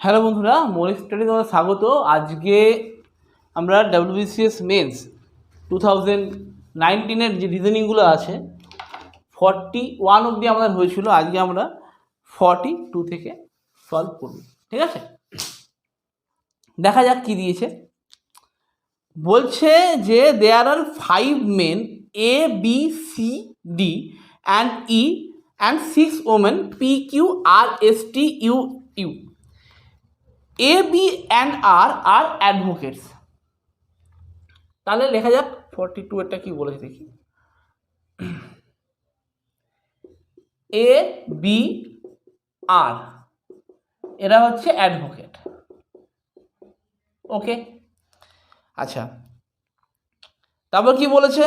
Hello বন্ধুরা, মৌলিক study তোমাদের স্বাগত। আজকে আমরা WBCS মেন্স 2019-এর যে রিজনিংগুলো আছে 41 অবধি আমাদের হয়েছিল। আজকে আমরা 42 থেকে সলভ করব, ঠিক আছে? দেখা যাক কি দিয়েছে। বলছে যে দেয়ার আর 5 main A, B, C, D and E and 6 women P, Q, R, S, T, U, U. A, B and R are advocates. তাহলে লেখা যাক 42 এটা কি বলেছে দেখি। A, B, R এরা হচ্ছে অ্যাডভোকেট। ওকে, আচ্ছা, তারপর কি বলেছে?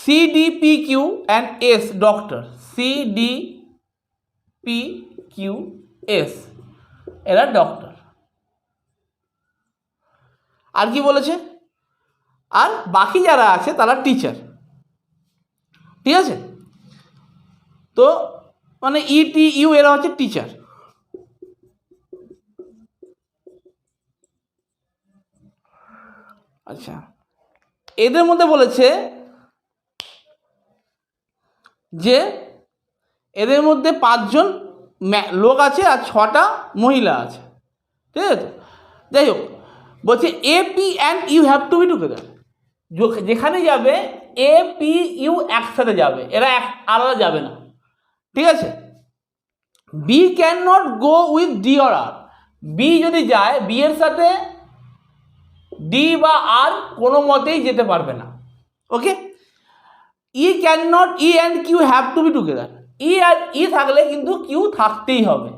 C, D, P, Q and S doctor. C, D, P, Q, S এরা ডক্টর। আর কি বলেছে? আর বাকি যারা আছে তারা টিচার, ঠিক আছে? তো মানে ETU এরা হচ্ছে টিচার। আচ্ছা, এদের মধ্যে বলেছে যে এদের মধ্যে 5 জন লোক আছে আর 6টা মহিলা আছে, ঠিক আছে? যাই হোক, বলছে AP and U have to be together. যেখানে যাবে AP, U একসাথে যাবে, এরা আলাদা যাবে না, ঠিক আছে? B can not go with D or R। B যদি যায়, B এর সাথে D বা R কোনো মতেই যেতে পারবে না। Okay, E can not, E and Q have to be together. E আর E থাকলে কিন্তু Q থাকতেই হবে,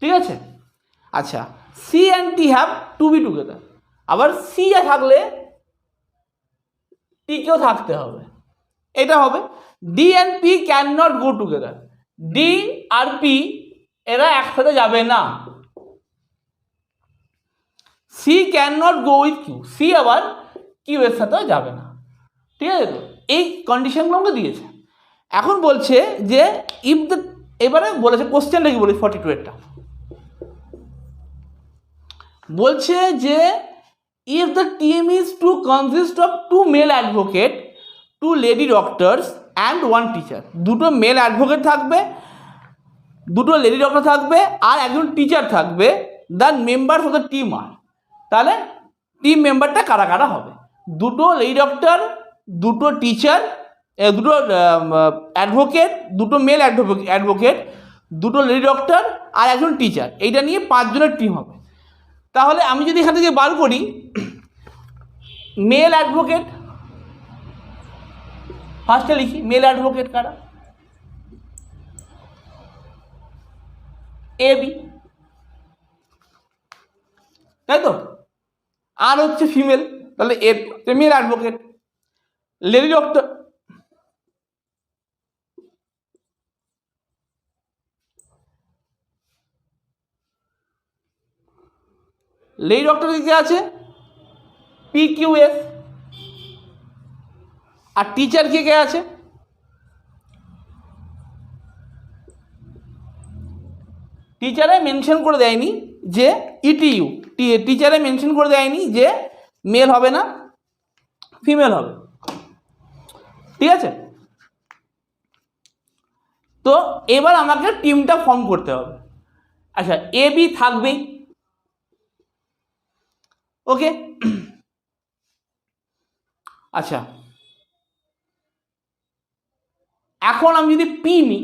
ঠিক আছে? আচ্ছা, C and T have to be together. আবার C থাকলে T কেও থাকতে হবে, এটা হবে। D and P can not go together. D আর P এরা একসাথে যাবে না। C can not go with Q। C আবার Q এর সাথেও যাবে না, ঠিক আছে? তো এই কন্ডিশনগুলো আমাকে দিয়েছে। এখন বলছে যে ইফ দ্য, এবারে বলেছে কোশ্চেনটা কি বলি 42 এরটা বলছে যে if the team is to consist of 2 male advocate, 2 lady doctors and 1 teacher. দুটো মেল অ্যাডভোকেট থাকবে, দুটো লেডি ডক্টর থাকবে আর একজন টিচার থাকবে। The members of the team are, তাহলে টিম মেম্বারটা কারা কারা হবে? দুটো লেডি ডক্টর, দুটো টিচার, দুটো অ্যাডভোকেট, দুটো মেল অ্যাডভোকেট, দুটো লেডি ডক্টর আর একজন টিচার। এইটা নিয়ে 5 জনের টিম হবে। তাহলে আমি যদি এখান থেকে বার করি মেল অ্যাডভোকেট, ফার্স্টে লিখি মেল অ্যাডভোকেট কারা? AB, তাই তো? আর হচ্ছে ফিমেল, তাহলে male advocate. Lady doctor, lady doctor কে আছে PQS। আর টিচার কে আছে? টিচারে মেনশন করে দেয়নি যে ETU, টিচারে মেনশন করে দেয়নি যে মেল হবে না ফিমেল হবে, ঠিক আছে? তো এবার আমাকে টিমটা ফর্ম করতে হবে। আচ্ছা, AB থাকবেই, ওকে। আচ্ছা, এখন আমি যদি P নিই,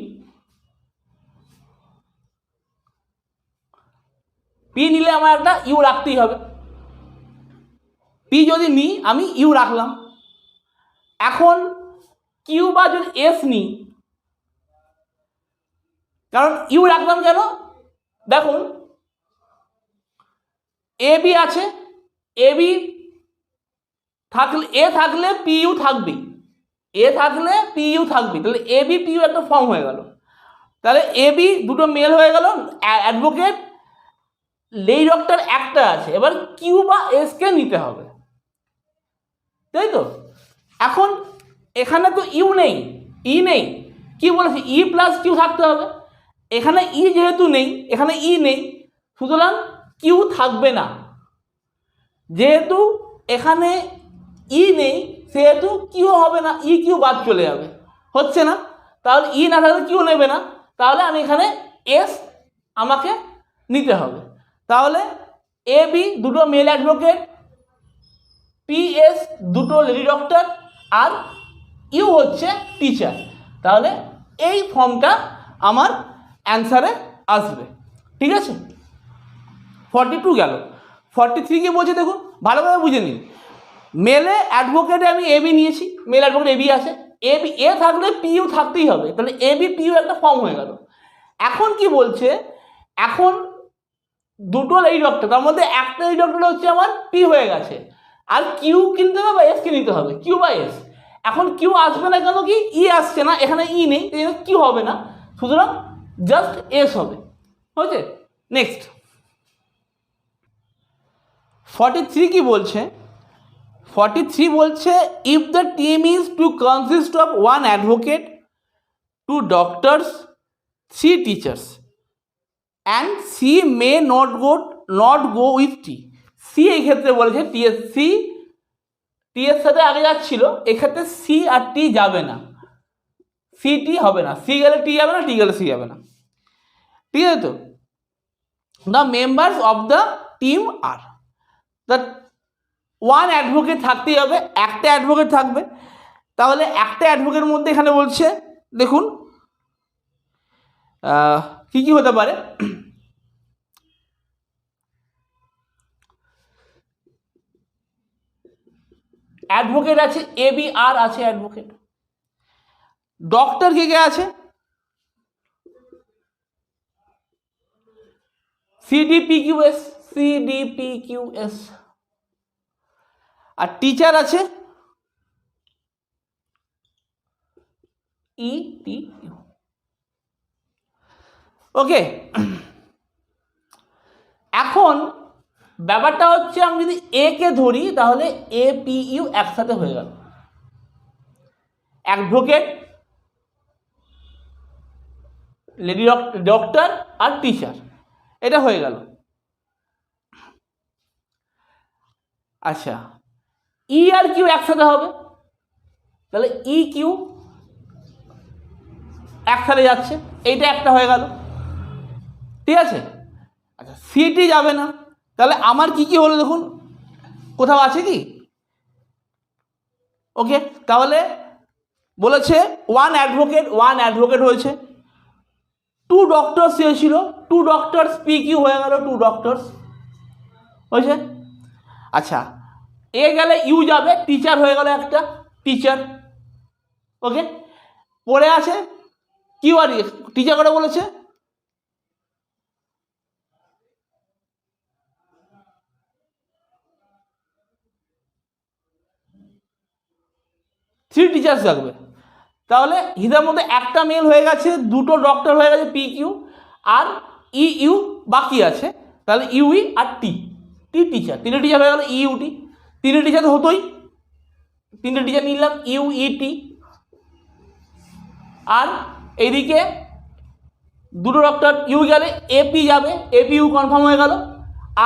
P নিলে আমার একটা ইউ রাখতেই হবে। P যদি নিই আমি ইউ রাখলাম। এখন কিউ বা যদি S নিই, কারণ ইউ রাখলাম কেন? দেখুন AB আছে, AB থাকলে A থাকলে PU থাকবেই, A থাকলে PU থাকবেই, তাহলে AB PU একটা ফর্ম হয়ে গেল। তাহলে AB দুটো মেল হয়ে গেল, অ্যাডভোকেট, লেডি ডক্টর একটা আছে। এবার কিউ বা S কে নিতে হবে, তাই তো? এখন এখানে তো ইউ নেই, ই নেই, কি বলেছে? E প্লাস কিউ থাকতে হবে। এখানে ই যেহেতু নেই, এখানে ই নেই, সুতরাং কিউ থাকবে না। যেহেতু এখানে ই নেই সেহেতু কিউ হবে না, ই কিউ বাদ চলে যাবে, হচ্ছে না। তাহলে ই না থাকলে কিউ নেবে না, তাহলে আমি এখানে এস আমাকে নিতে হবে। তাহলে এ বি দুটো মেল অ্যাডভোকেট, পি এস দুটো লেডি ডক্টর, আর ইউ হচ্ছে টিচার। তাহলে এই ফর্মটা আমার অ্যান্সারে আসবে। ঠিক আছে, 42 গেল। 43 কি বলছে দেখুন, ভালোভাবে বুঝে নিন। মেলে অ্যাডভোকেটে আমি এ বি নিয়েছি, মেল অ্যাডভোকেট এ বি আছে, এ বি এ থাকলে পিইউ থাকতেই হবে, তাহলে এ বি পিইউ একটা ফর্ম হয়ে গেল। এখন কি বলছে, এখন দুটো লেডি ডক্টর, তার মধ্যে একটা লেডি ডক্টর হচ্ছে আমার পি হয়ে গেছে, আর কিউ কিনতে হবে বা এস কে নিতে হবে, কিউ বা এস। এখন কিউ আসবে না কেন, কি ই আসছে না, এখানে ই নেই, এই জন্য কিউ হবে না, সুতরাং জাস্ট এস হবে। হয়েছে। নেক্সট 43 কি বলছে, 43 বলছে if the team is to consist of 1 advocate, 2 doctors, 3 teachers and C may not go with T. C এই ক্ষেত্রে বলেছে টি এর সাথে আগে যাচ্ছিল, এক্ষেত্রে সি আর টি যাবে না, সি টি হবে না, সি গেলে টি যাবে না, টি গেলে সি যাবে না। ঠিক আছে তো, the members of the team are, the 1 advocate থাকতেই হবে, একটা অ্যাডভোকেট থাকবে। তাহলে একটা অ্যাডভোকেটের মধ্যে এখানে বলছে দেখুন কি কি হতে পারে। অ্যাডভোকেট আছে এ বি আর আছে অ্যাডভোকেট, ডক্টর কে কে আছে সিডিপিকিউএস, সিডিপিকিউএস, আর টিচার আছে ই টি ইউ। ওকে, এখন ব্যাপারটা হচ্ছে আমি যদি এ কে ধরি তাহলে এ পি ইউ একসাথে হয়ে গেল, অ্যাডভোকেট, লেডি ডক্টর আর টিচার, এটা হয়ে গেল। আচ্ছা, ই আর কিউ একসাথে হবে, তাহলে ই কিউ একসাথে যাচ্ছে, এইটা একটা হয়ে গেল। ঠিক আছে, আচ্ছা সিটি যাবে না, তাহলে আমার কি কি হলো দেখুন, কোথাও আছে কি? ওকে, তাহলে বলেছে 1 অ্যাডভোকেট হয়েছে, 2 ডক্টরস চেয়েছিল, 2 ডক্টরস পি কিউ হয়ে গেল, 2 ডক্টরস হয়েছে। আচ্ছা, এ গেলে ইউ যাবে, টিচার হয়ে গেল একটা, টিচার। ওকে, পরে আছে কিউ আর টিচার করে বলেছে, থ্রি টিচার্স থাকবে। তাহলে হিসাবের মধ্যে একটা মেল হয়ে গেছে, দুটো ডক্টর হয়ে গেছে পি কিউ, আর ই ইউ বাকি আছে, তাহলে ইউই আর টি, টি টিচার, 3টে টিচার হয়ে গেল ই ইউ টি, 3টে টিচার তো হতোই, 3টে টিচার নিলাম ইউ ই টি, আর এইদিকে দুটো ডক্টর, ইউ গেলে এপি যাবে, এপি ইউ কনফার্ম হয়ে গেল,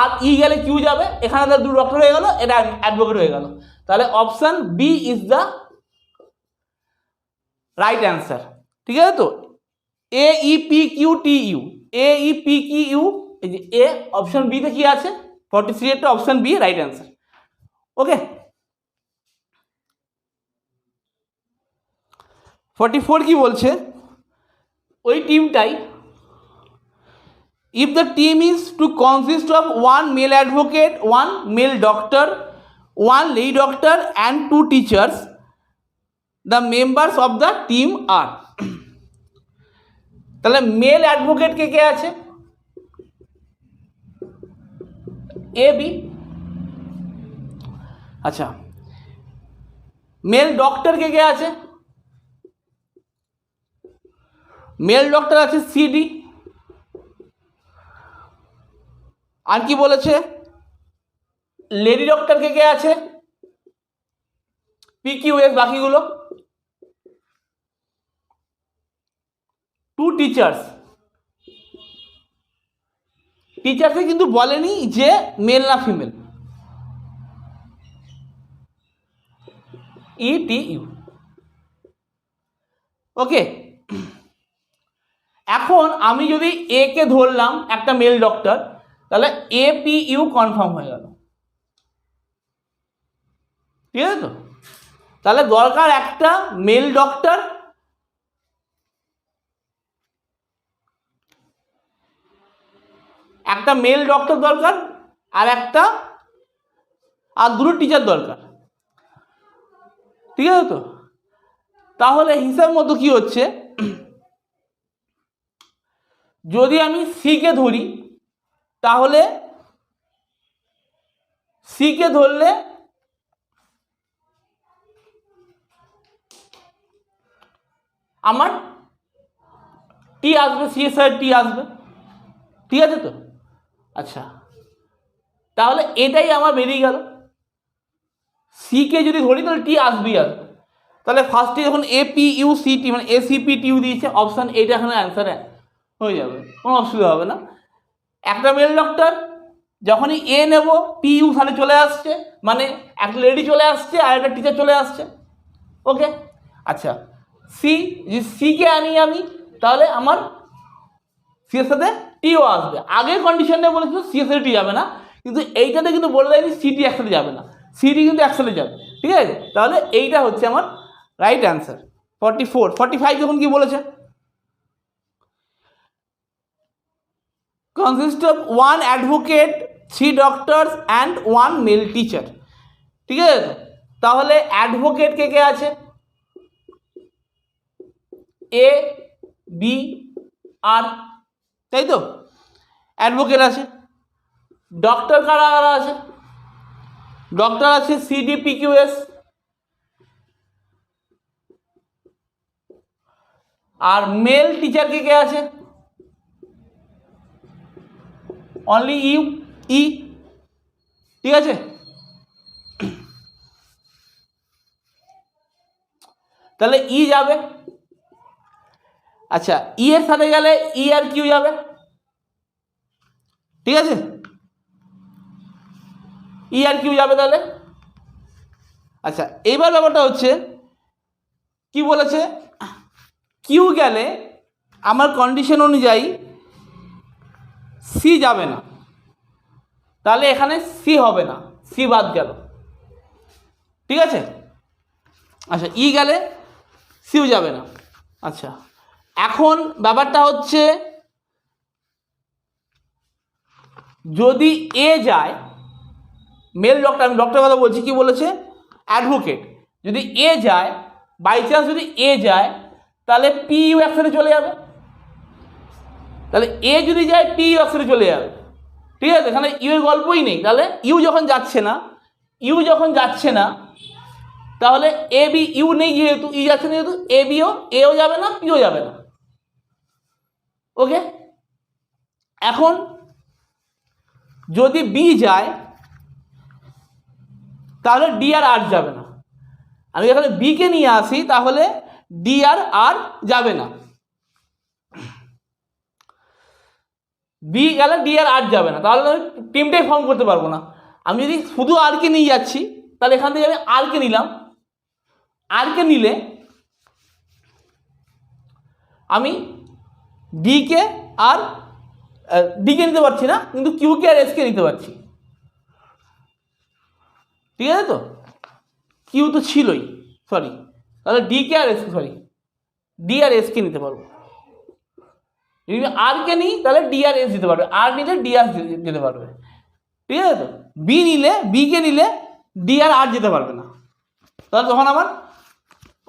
আর ই গেলে কিউ যাবে, এখানে তাহলে দুটো ডক্টর হয়ে গেল, এটা অ্যাডভোকেট হয়ে গেল। তাহলে option B is the right answer. ঠিক আছে তো, A E P Q T U, A E P Q U, এই যে এ, অপশন বিতে কি আছে 43 এর option B right answer. Okay, 44 কি বলছে, ওই টিমটাই, if the team is to consist of 1 male advocate, 1 male doctor, 1 lady doctor and 2 teachers, the members of the team are, তাহলে মেল অ্যাডভোকেট কে কে আছে, এ বি। আচ্ছা, মেল ডক্টর কে কে আছে, mail doctor আছে CD, আর কি বলেছে, লেডি ডক্টর কে কে আছে P Q S, বাকিগুলো 2 teachers টিচার্সে কিন্তু বলেনি যে মেল না ফিমেল, ETU। ওকে, এখন আমি যদি এ কে ধরলাম একটা মেল ডক্টর, তাহলে APU কনফার্ম হয়ে গেল, ঠিক আছে তো? তাহলে দরকার একটা মেল ডক্টর, একটা মেল ডক্টর দরকার, আর দুটো টিচার দরকার, ঠিক আছে তো? তাহলে হিসাব মতো কি হচ্ছে, যদি আমি সি কে ধরি, তাহলে সি কে ধরলে আমার টি আসবে, সি এর সাথে টি আসবে, ঠিক আছে তো? আচ্ছা, তাহলে এটাই আমার বেরিয়ে গেল। সি কে যদি ধরি তাহলে টি আসবেই আসবে। তাহলে ফার্স্টে যখন APUCT মানে ACPTU দিয়েছে, অপশান এইটা এখানে অ্যান্সার হয়ে যাবে, কোনো অসুবিধা হবে না। একটা মেল ডক্টর, যখনই এ নেব PU সাথে চলে আসছে, মানে একটা লেডি চলে আসছে আর একটা টিচার চলে আসছে। ওকে, আচ্ছা, সি কে আনি আমি, তাহলে আমার সি এর সাথে টিও আসবে। আগের কন্ডিশনে বলেছিল সি এর সাথে টি যাবে না, কিন্তু এইটাতে কিন্তু বলে দেয়নি সিটি একসাথে যাবে না, সিটি কিন্তু একসাথে যাবে, ঠিক আছে? তাহলে এইটা হচ্ছে আমার রাইট অ্যান্সার। 45 যখন কি বলেছে, consist of 1 advocate, 3 doctors and 1 mail teacher, ঠিক আছে তো? তাহলে অ্যাডভোকেট কে কে আছে, A B R, তাই তো? অ্যাডভোকেট আছে। ডক্টর কারা কারা আছে, ডক্টর আছে CDPQS, আর মেল টিচার কে কে আছে, অনলি ই, ঠিক আছে? তাহলে ই যাবে। আচ্ছা, ই এর সাথে গেলে ই আর কিউ যাবে, ঠিক আছে? ই আর কিউ যাবে তাহলে। আচ্ছা, এইবার ব্যাপারটা হচ্ছে কি বলেছে, কিউ গেলে আমার কন্ডিশন অনুযায়ী সি যাবে না, তাহলে এখানে সি হবে না, সি বাদ গেল, ঠিক আছে? আচ্ছা, ই গেলে সিও যাবে না। আচ্ছা, এখন ব্যাপারটা হচ্ছে যদি এ যায়, মেল ডক্টর, আমি ডক্টরের কথা বলছি, কি বলেছে, অ্যাডভোকেট, যদি এ যায়, বাই চান্স যদি এ যায়, তাহলে PU একসাথে চলে যাবে, তাহলে এ যদি যায় PU একসাথে চলে যাবে, ঠিক আছে? এখানে ইউ এর গল্পই নেই। তাহলে ইউ যখন যাচ্ছে না, তাহলে AB, ইউ নেই যেহেতু, ই যাচ্ছে না যেহেতু, এও যাবে না, পিও যাবে না। ওকে, এখন যদি বি যায়, তাহলে ডি আর আর যাবে না। আমি এখানে বি কে নিয়ে আসি, তাহলে ডি আর যাবে না, বি গেলে ডি আর যাবে না, তাহলে আমি টিমটাই ফর্ম করতে পারবো না। আমি যদি শুধু আর কে নিয়ে যাচ্ছি, তাহলে এখান থেকে আমি আর কে নিলাম, আর কে নিলে আমি ডি কে আর ডি কে নিতে পারছি না, কিন্তু কিউ কে আর এস কে নিতে পারছি, ঠিক আছে তো? কিউ তো ছিলই, সরি, তাহলে ডি কে আর এস কে, সরি, ডি আর এস কে নিতে পারবো। যদি আর কে নিই তাহলে ডি আর এস দিতে পারবে, আর নিলে ডি আর যেতে পারবে, ঠিক আছে তো? বি কে নিলে ডি আর যেতে পারবে না, তাহলে তখন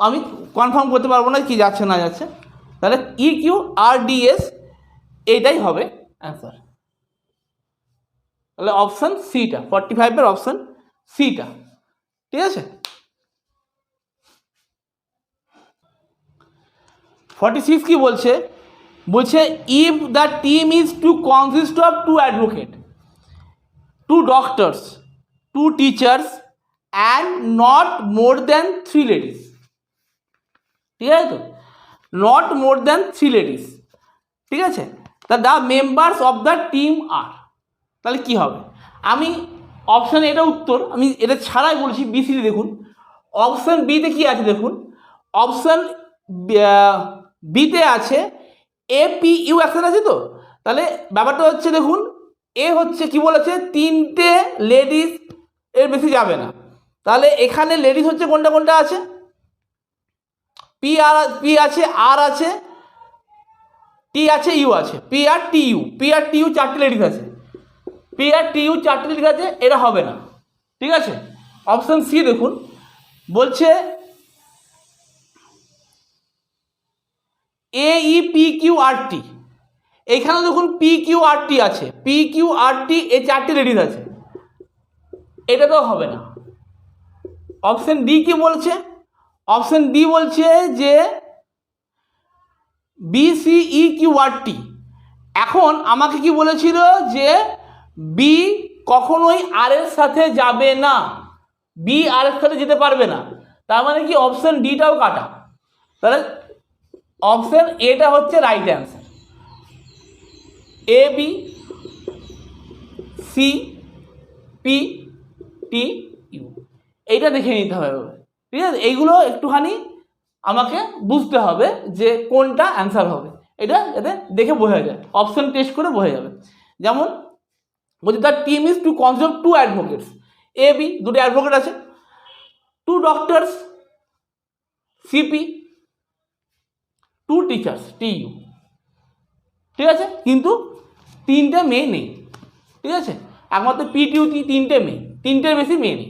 আমি কনফার্ম করতে পারবো না কি যাচ্ছে না যাচ্ছে। তাহলে EQRDS এইটাই হবে অ্যান্সার। তাহলে অপশান সিটা, 45-এর অপশান সিটা, ঠিক আছে? 46 কি বলছে, if the team is to consist of 2 advocate, 2 doctors, 2 teachers and not more than 3 ladies, ঠিক আছে তো? নট মোর দ্যান 3 লেডিস, ঠিক আছে? The members of the team are, তাহলে কি হবে? আমি অপশান এটা উত্তর, আমি এটা ছাড়াই বলছি বিসিডি দেখুন। অপশান বিতে কি আছে দেখুন, অপশান বিতে আছে APU অ্যাকশন আছে। তো তাহলে ব্যাপারটা হচ্ছে দেখুন, এ হচ্ছে কি বলেছে, 3টে লেডিস এর বেশি যাবে না। তাহলে এখানে লেডিস হচ্ছে কোনটা কোনটা আছে, পি আছে, আর আছে, টি আছে, ইউ আছে, P R T U 4টে ladies আছে, P R T U 4টে ladies আছে, এটা হবে না। ঠিক আছে, অপশন সি দেখুন, বলছে AEPQRT, এইখানে দেখুন PQRT আছে, PQRT এই 4টে লেডিস আছে, এটা তো হবে না। অপশন ডি কি বলছে, অপশন ডি বলছে যে BCEQRT। এখন আমাকে কি বলেছিল যে বি কখনোই আর এর সাথে যাবে না, বি আর এর সাথে যেতে পারবে না, তার মানে কি অপশন ডিটাও কাটা। তাহলে অপশন এটা হচ্ছে রাইট অ্যান্সার, ABCPTU, এইটা দেখে নিতে হবে। ঠিক আছে, এইগুলো একটুখানি আমাকে বুঝতে হবে যে কোনটা অ্যান্সার হবে, এটা যাতে দেখে বোঝা যায়, অপশন টেস্ট করে বোঝা যাবে। যেমন বলছি the team is to consist of 2 advocates, AB 2টে অ্যাডভোকেট আছে, 2 ডক্টরস CP, 2 টিচার্স TU। ঠিক আছে, কিন্তু 3টে মেয়ে নেই। ঠিক আছে, একমাত্র PTU 3টে মেয়ে, 3টের বেশি মেয়ে নেই।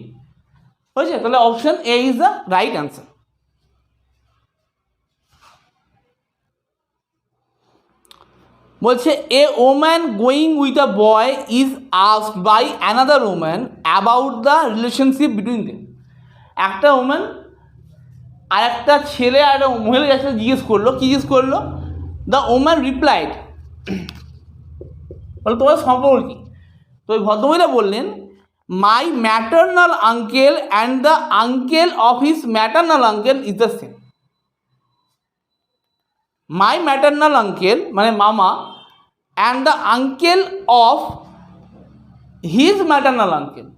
হয়েছে, তাহলে option A is the right answer. বলছে a woman going with a boy is asked by another woman about the relationship between them. একটা ওম্যান আর একটা ছেলে আর একটা মহিলা যার সাথে জিজ্ঞেস করলো, কি জিজ্ঞেস করলো? দ্য ওম্যান রিপ্লাইড, বলে তোমার সম্পর্ক কি? তো ওই ভদ্রমহিলা বললেন, my maternal uncle and the uncle of his maternal uncle is the same. My maternal uncle মানে মামা, and the uncle of his maternal uncle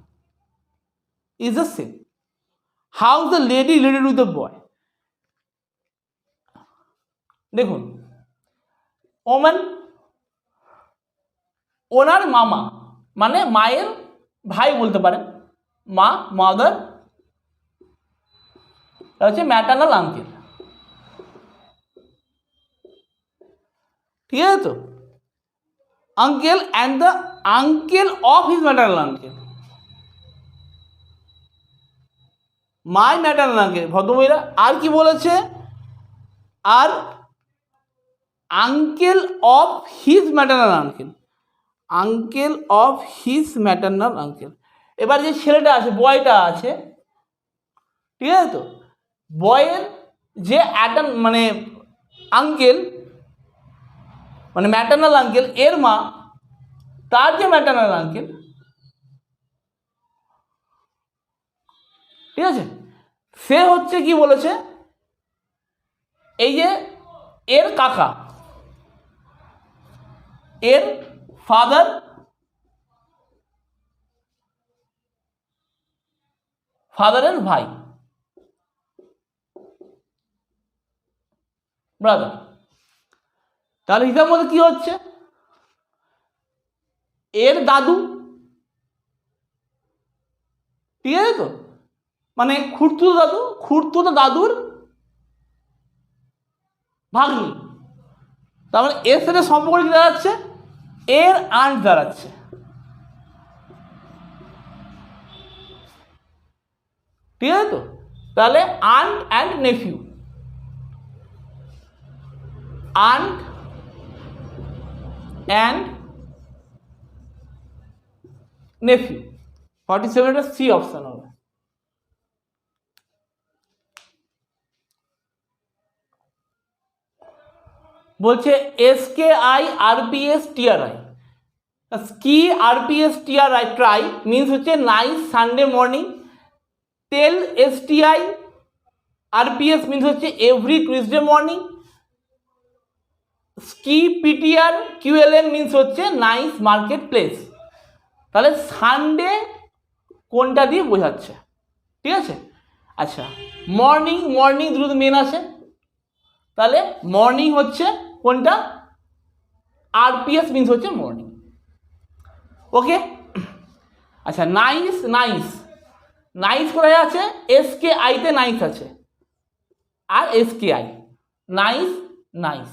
is the same. How the lady related with the boy? দেখুন, woman ওনার মামা মানে মায়ের ভাই বলতে পারেন, মা মাদার হচ্ছে ম্যাটার্নাল আঙ্কেল। ঠিক আছে তো, uncle and the uncle of his maternal uncle, my maternal uncle ভদ্রমহিলা, আর কি বলেছে? আর uncle of his maternal uncle, uncle of his maternal uncle. এবার যে ছেলেটা আছে, বয়টা আছে, ঠিক আছে তো, বয়ের যে মানে আঙ্কেল মানে ম্যাটার্নাল আঙ্কেল, এর মা তার যে ম্যাটার্নাল আঙ্কেল, ঠিক আছে, সে হচ্ছে কি বলেছে, এই যে এর কাকা, এর ফাদারের ভাই, ব্রাদার। তাহলে হিসাব মধ্যে কি হচ্ছে, এর দাদু, ঠিক আছে তো, মানে খুড়তুতো দাদুর ভাগ্নি। তার মানে এর সাথে সম্পর্ক কি দাঁড়াচ্ছে, এর আন্ট দাঁড়াচ্ছে। ঠিক আছে তো, তাহলে aunt and nephew, aunt and nephew, 47 C option হবে। বলছে SKI RPS TRI, ski RPS TRI try means হচ্ছে nice Sunday morning, tell STI RPS means হচ্ছে every Tuesday morning, ski PTR QLM means হচ্ছে নাইস মার্কেট প্লেস। তাহলে Sunday কোনটা দিয়ে বোঝাচ্ছে, ঠিক আছে? আচ্ছা, মর্নিং, মর্নিং দুটো মেন আছে, তাহলে মর্নিং হচ্ছে কোনটা? আরপিএস মিন্স হচ্ছে মর্নিং। ওকে, আচ্ছা নাইস, নাইস, নাইস কোথায় আছে? এসকে আইতে নাইস আছে, আর এসকে আই, নাইস, নাইস।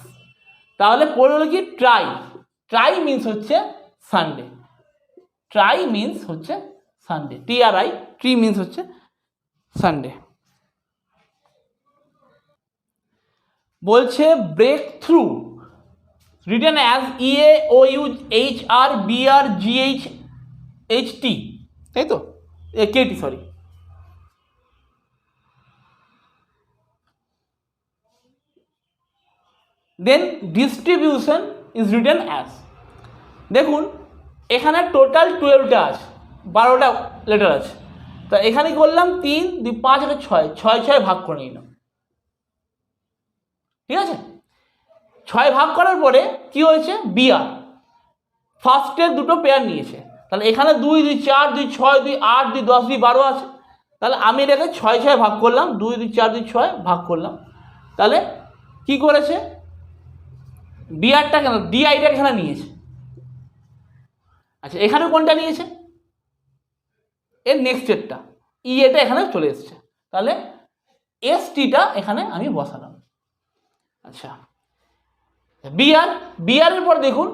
তাহলে পড়লো কি? ট্রাই, ট্রাই মিন্স হচ্ছে সানডে, ট্রাই মিন্স হচ্ছে সানডে, TRI, ট্রি মিন্স হচ্ছে সানডে। বলছে break through written as EAOUHRBRGHHT, তাই তো? KT, sorry. Then distribution is written as, দেখুন এখানে টোটাল 12টা আছে, 12টা লেটার আছে, তো এখানে কি করলাম? 3 2 5 আর 6, 6 6 ভাগ করে নিলাম, ঠিক আছে? 6 ভাগ করার পরে কি হয়েছে? বিআর ফার্স্টের দুটো পেয়ার নিয়েছে, তাহলে এখানে 2 2 4 2 6 2 8 2 10 2 12 আছে, তাহলে আমি এটাকে 6 6 ভাগ করলাম, 2 2 4 2 6 ভাগ করলাম, তাহলে কি করেছে? বিআরটা কেন? ডিআইটা এখানে নিয়েছে। আচ্ছা, এখানে কোনটা নিয়েছে? এর নেক্সটেরটা, এটা এখানে চলে এসছে, তাহলে এসটিটা এখানে আমি বসালাম। আচ্ছা, বিআর, বিআরের পর দেখুন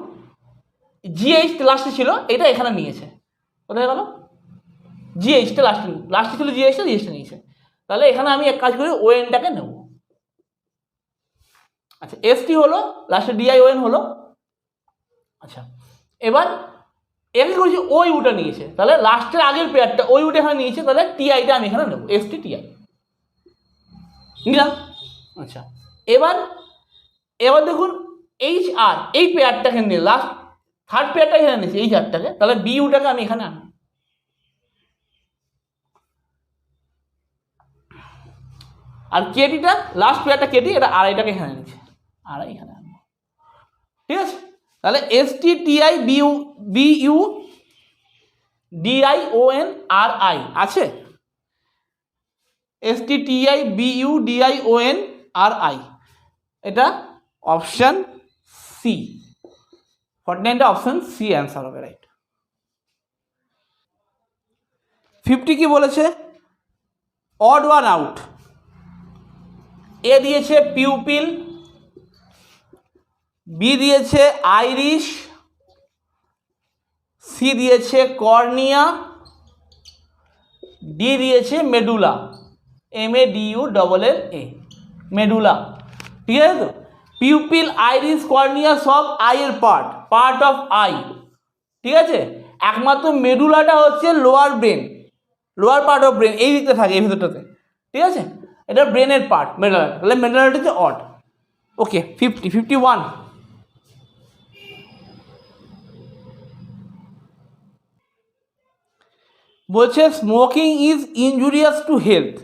জিএইচ লাস্টে ছিল, এটা এখানে নিয়েছে, কোথায় গেল? জিএইচটা লাস্টে ছিল, জিএইচটা নিয়েছে, তাহলে এখানে আমি এক কাজ করি, ওএনটাকে নেব। আচ্ছা, এসটি হলো, লাস্টে DION হলো। আচ্ছা, এবার একে করেছি ওই উটা নিয়েছে, তাহলে লাস্টের আগের পেয়ারটা ওই উটা এখানে নিয়েছে, তাহলে TIটা আমি এখানে নেব, ST TI নিলাম। আচ্ছা, এবার দেখুন HR, এই পেয়ারটাকে নিয়ে লাস্ট থার্ড পেয়ারটা এখানে নিয়েছি, এই চারটাকে, তাহলে BUটাকে আমি এখানে আনি। আর KTটা লাস্ট পেয়ারটা কেটি, এটা আড়াইটাকে এখানে নিয়েছে, আড়াই এখানে আনবো, ঠিক আছে? তাহলে ST TI BU DIONRI আছে, ST TI BU DIONRI, এটা অপশন সি, 49টা অপশন সি অ্যান্সার হবে, রাইট। 50 কি বলেছে? Odd one out. এ দিয়েছে পিউপিল, বি দিয়েছে আইরিশ, সি দিয়েছে কর্নিয়া, ডি দিয়েছে মেডুলা, MADULLA, মেডুলা, ঠিক আছে তো? পিউপিল, আইরিশ, কর্নিয়া সব আইয়ের পার্ট অফ আই, ঠিক আছে? একমাত্র মেডুলাটা হচ্ছে lower brain, lower part of brain, এই দিকটা থাকে, এই ভেতরটাতে, ঠিক আছে? এটা ব্রেনের পার্ট, মেডুলাটা, তাহলে মেডুলাটা হচ্ছে অড। ওকে, 51 বলছে smoking is injurious to health,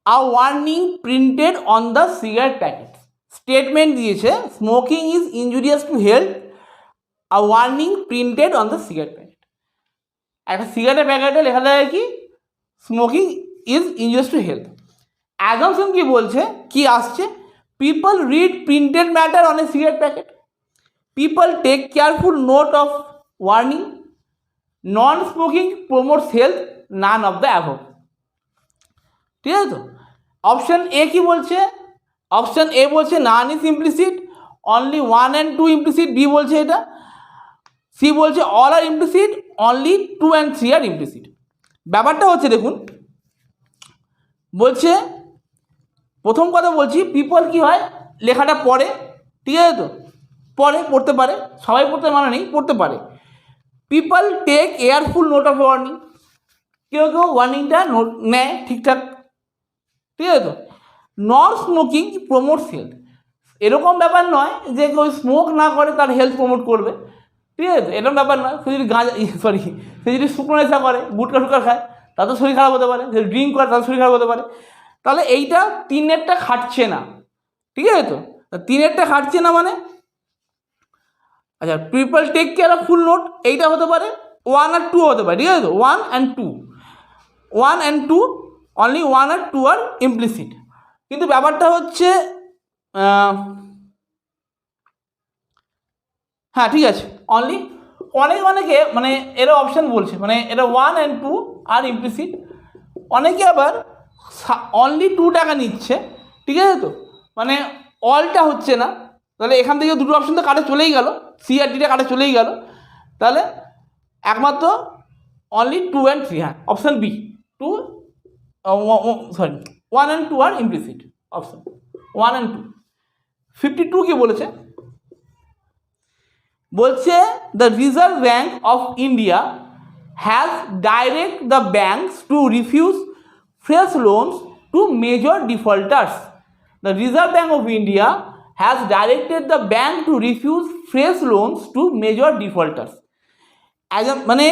a warning printed on the cigarette packet. Statement দিয়েছে smoking is injurious to health, a warning printed on the cigarette packet. একটা সিগারেটের প্যাকেটে লেখা থাকে কি? Smoking is injurious to health. Assumption কি বলছে? কি আসছে? People read printed matter on a cigarette packet, people take careful note of warning, non smoking promotes health, none of the above. ঠিক আছে তো? অপশন এ কি বলছে? অপশন এ বলছে none is implicit, only 1 and 2 implicit. B বলছে এটা। C বলছে all are implicit, only 2 and 3 are implicit. ব্যাপারটা হচ্ছে দেখুন, বলছে প্রথম কথা বলছি, পিপল কি হয়, লেখাটা পড়ে, ঠিক আছে তো, পড়তে পারে, সবাই পড়তে মানে নেই, পড়তে পারে। People take careful note of warning, কেউ কেউ ওয়ার্নিংটা নোট নেয় ঠিকঠাক, ঠিক আছে তো। নন স্মোকিং প্রমোটস হেলথ, এরকম ব্যাপার নয় যে কেউ স্মোক না করে তার হেলথ প্রমোট করবে, ঠিক আছে তো, এরকম ব্যাপার নয়। সে যদি সে যদি শুকনো নেশা করে, গুটকা টুটকা খায়, তাদের শরীর খারাপ হতে পারে, যদি ড্রিঙ্ক করে তাদের শরীর খারাপ হতে পারে। তাহলে এইটা তিনেরটা খাটছে না, ঠিক আছে তো। তিনেরটা খাটছে না মানে, আচ্ছা, people take care of full note, এইটা হতে পারে 1 আর 2 হতে পারে, ঠিক আছে তো, 1 and 2, 1 and 2, অনলি 1 আর 2 আর ইমপ্লিসিট। কিন্তু ব্যাপারটা হচ্ছে হ্যাঁ ঠিক আছে, অনলি অনেকে মানে এরা অপশান বলছে, মানে এটা 1 and 2 আর ইমপ্লিসিট। অনেকে আবার অনলি 2 টাকা নিচ্ছে, ঠিক আছে তো, মানে অলটা হচ্ছে না। তাহলে এখান থেকে দুটো অপশান তো কাটে চলেই গেল, সি আর ডিটা কাটে চলেই গেল। তাহলে একমাত্র অনলি 2 and 3, হ্যাঁ option B, 2 sorry 1 and 2 R implicit, option 1 and 2। 52 কি বলেছে? বলছে the reserve bank of India has direct the banks to refuse fresh loans to major defaulters. The reserve bank of India has directed the bank to refuse fresh loans to major defaulters. মানে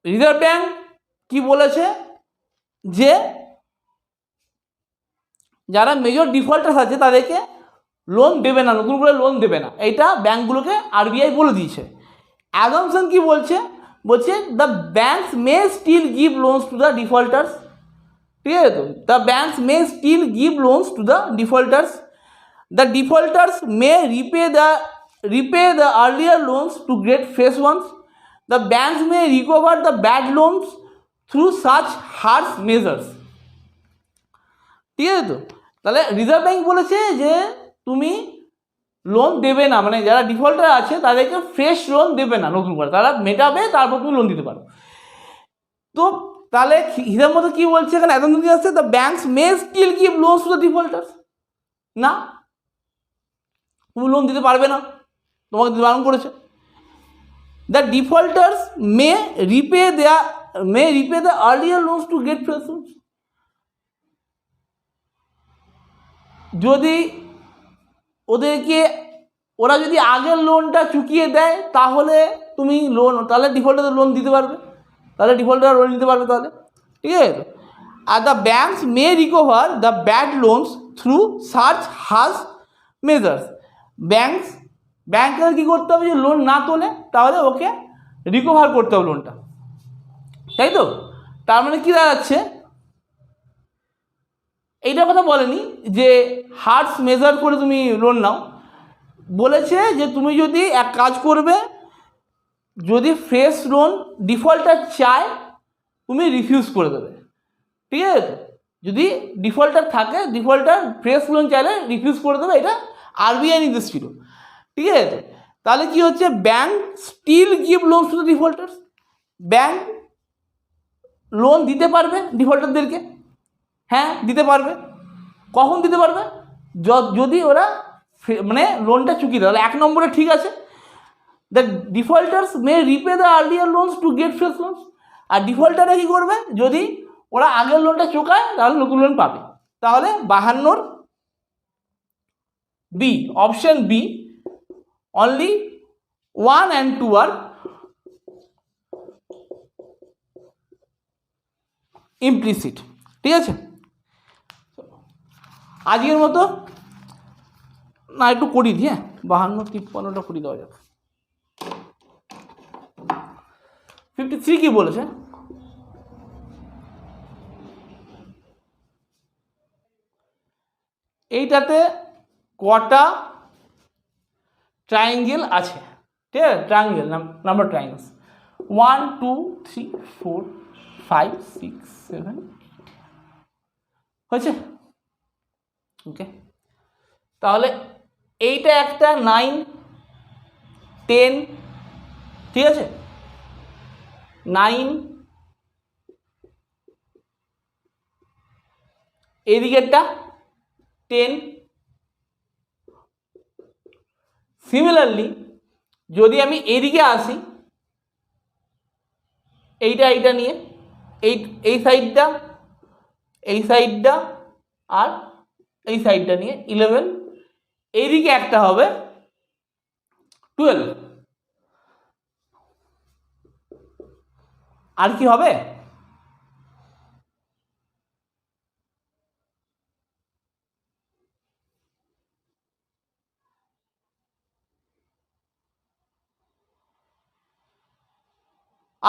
reserve bank কি বলেছে যে যারা major defaulters আছে তাদেরকে loan দেবে না, নতুন করে লোন দেবে না, এইটা ব্যাঙ্কগুলোকে আরবিআই বলে দিয়েছে। অ্যাজাম্পশন কি বলছে? বলছে the banks may still give loans to the defaulters, ঠিক আছে তো, the banks may still give loans to the defaulters, the defaulters may repay the earlier loans to get fresh ones, the banks may recover the bad loans through such harsh measures। ঠিক আছে তো, তাহলে reserve bank বলেছে যে তুমি loan দেবে না, মানে যারা ডিফল্টার আছে তাদেরকে ফ্রেশ লোন দেবে না, নতুন করে তারা মেটাবে, তারপর তুমি লোন দিতে পারো। তো তাহলে হিসাব মতো কি বলছে এখানে, এত দিন আসছে the banks may still give loans to the defaulters, না তুমি লোন দিতে পারবে না, তোমাকে দিতে বারণ করেছে। The defaulters may repay the earlier loans to get fresh loans. যদি ওদেরকে ওরা যদি আগের লোনটা চুকিয়ে দেয় তাহলে তুমি লোন, তাহলে ডিফল্টার লোন দিতে পারবে, তাহলে ডিফল্টার লোন নিতে পারবে তাহলে, ঠিক আছে। Are the banks May recover the bad loans through search হাজ মেজার্স। ব্যাঙ্কের কী করতে হবে, যে লোন না তোলে তাহলে ওকে রিকভার করতে হবে লোনটা, তাই তো। তার মানে কী দাঁড়াচ্ছে, এইটার কথা বলেনি যে হার্স মেজার করে তুমি লোন নাও, বলেছে যে তুমি যদি এক কাজ করবে, যদি ফ্রেশ লোন ডিফল্টার চায় তুমি রিফিউজ করে দেবে, ঠিক আছে তো। যদি ডিফল্টার থাকে, ডিফল্টার ফ্রেশ লোন চাইলে রিফিউজ করে দেবে, এটা আরবিআই নির্দেশ ছিল, ঠিক আছে তো। তাহলে কি হচ্ছে, bank still give loans to the defaulters, bank loan দিতে পারবে ডিফল্টারদেরকে, হ্যাঁ দিতে পারবে। কখন দিতে পারবে, যদি ওরা মানে লোনটা চুকিয়ে দেয়, তাহলে 1 নম্বরে ঠিক আছে, the defaulters may repay the earlier loans to get fresh loans. আর ডিফল্টাররা কী করবে, যদি ওরা আগের লোনটা চোকায় তাহলে নতুন লোন পাবে। তাহলে 52 B, option B, only 1 and 2 R implicit, ঠিক আছে। আজকের মতো না একটু করি দিই, হ্যাঁ 52-53টা করি দেওয়া যাবে। 53 কি বলেছে, এইটাতে কটা ট্রায়াঙ্গেল আছে, ঠিক আছে, ট্রায়াঙ্গেল নাম্বার ট্রায়াঙ্গেলস 1 2 3 4 5 6 7 হয়েছে, ওকে। তাহলে এইটা একটা 9 10, ঠিক আছে, 9 এদিকেরটা 10। সিমিলারলি যদি আমি এদিকে আসি, এইটা নিয়ে এই সাইডটা, এই সাইডটা আর এই সাইডটা নিয়ে 11, এইদিকে একটা হবে 12, আর কি হবে,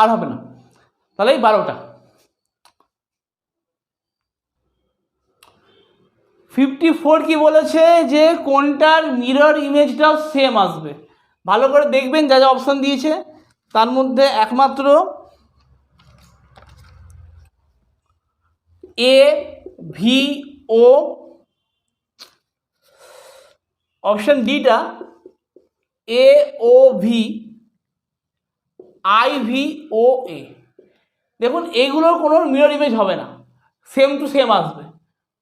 আর হবে না, তাহলে এই 12টা। 54 কি বলেছে যে কোনটার মিরর ইমেজটাও সেম আসবে। ভালো করে দেখবেন যা যা অপশান দিয়েছে তার মধ্যে একমাত্র এ ভি ও, অপশান ডিটা A O V, I V O A. দেখুন এইগুলোর কোনো মিরর ইমেজ হবে না, সেম টু সেম আসবে।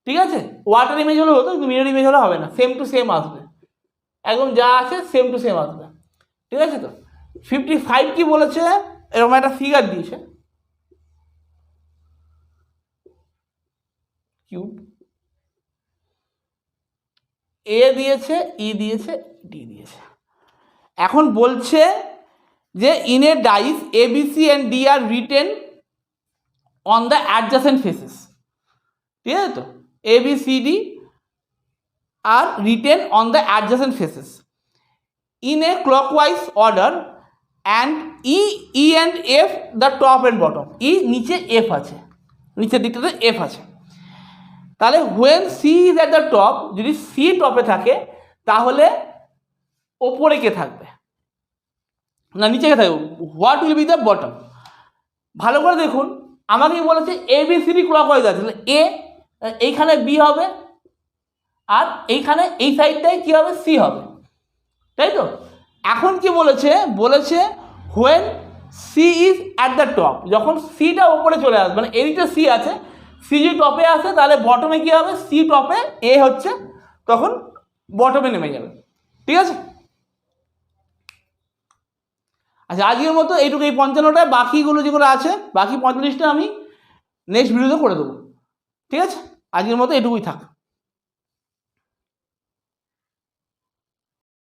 ঠিক আছে, ওয়াটার ইমেজ হলে হতো, কিন্তু মিরর ইমেজ হলে হবে না, সেম টু সেম আসবে, একদম যা আছে সেম টু সেম আসবে। ঠিক আছে, তো 55 কি বলেছে, এরকম একটা ফিগার দিয়েছে কিউব, এ দিয়েছে, ই দিয়েছে, ডি দিয়েছে। এখন বলছে যে in a dice A B C and D are written on the adjacent faces. ঠিক আছে, তো A B C D are written on the adjacent faces in a clockwise order and E and F the top and bottom. E নিচে F আছে, নিচের দিকটাতে F আছে। তাহলে when C is at the top, যদি C টপে থাকে তাহলে ওপরে কে থাকবে না নিচে কে থাকবে, what will be the bottom. ভালো করে দেখুন, আমাকে বলেছে এ বি সি ডি ক্লকওয়াইজ আছে, তাহলে এ এইখানে বি হবে আর এইখানে এই সাইডটায় কি হবে, সি হবে, তাই তো। এখন কি বলেছে, বলেছে when she is at the top, যখন সিটা উপরে চলে আসবে, মানে এদিকে সি আছে, সি যদি টপে আসে তাহলে বটমে কি হবে, সি টপে এ হচ্ছে, তখন বটমে নেমে যাবে। ঠিক আছে, আচ্ছা আজকের মতো এইটুকু, এই 55টায়, বাকিগুলো যেগুলো আছে বাকি 45টা আমি নেক্সট ভিডিওতে করে দেবো। ঠিক আছে, আজকের মতো এটুকুই থাক।